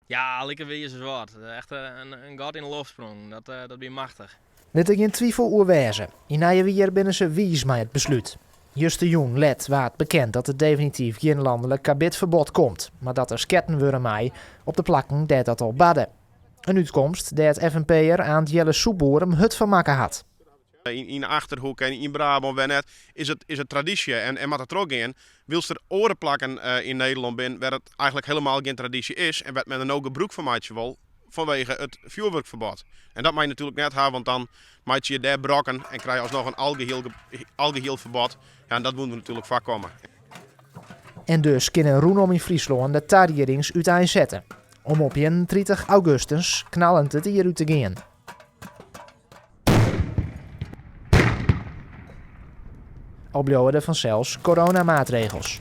Ja, lekker weer ze wat. Echt een gat in de loftsprong. Dat ben machtig. Dit er geen twijfel oer wezen. In Nijenwier binnen ze wies met het besluit. Juste Joen let waard bekend dat er definitief geen landelijk kabitverbod komt, maar dat er sketten worden mij op de plakken dat al badden. Een uitkomst dat FNP'er aan het Jelle Soepboer hut van maken had. In de Achterhoek en in Brabant is het traditie en wat het er ook in. Wilst er oren plakken in Nederland ben waar het eigenlijk helemaal geen traditie is en wat men er ook een broek van maatje wil vanwege het vuurwerkverbod. En dat mag je natuurlijk net hebben, want dan maak je daar brokken en krijg je alsnog een algeheel verbod. Ja, en dat moeten we natuurlijk voorkomen. En dus kunnen Roenom in Friesland de tarierings uiteen zetten. Om op 31 augustus knallend het hieruit te gaan. Opbouwen er vanzelfs coronamaatregels.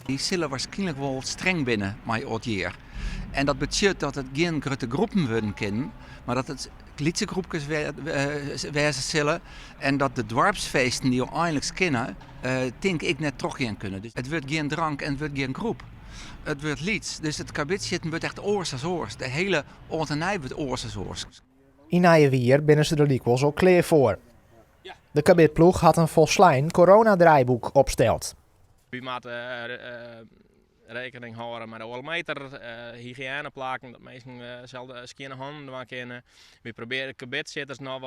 Die zullen waarschijnlijk wel streng binnen met het jaar. En dat betekent dat het geen grote groepen worden kunnen, maar dat het kleine groepjes wezen zullen. En dat de dorpsfeesten die uiteindelijk kennen, denk ik net toch geen kunnen. Dus het wordt geen drank en het wordt geen groep. Het wordt lieds. Dus het kabinetszitten wordt echt oors als oors. De hele ordinij wordt oors als oors. In Nijenwier binnen ze er likwijls al klaar voor. De kabitploeg had een volslijn coronadraaiboek opgesteld. We moeten rekening houden met de oormeter, hygiëneplaken, dat mensen zelden schone handen kennen. We proberen kabitzitters nog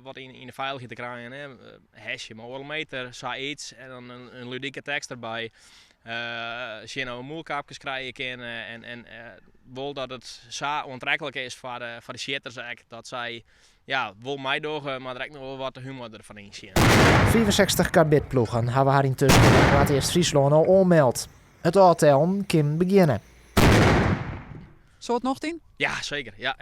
wat in de veiligheid te krijgen. Hesje, maar oormeter, zoiets en dan een ludieke tekst erbij. Schone moelkapjes krijgen kunnen en wil dat het zo onttrekkelijk is voor de shitters dat zij wil mij dogen, maar direct nog wel wat humor ervan in zien. 64 kabitploegen hebben haar intussen laat eerst Friesland al onmeld. Het hotel kan beginnen. Zo het nog in? Ja, zeker. Ja.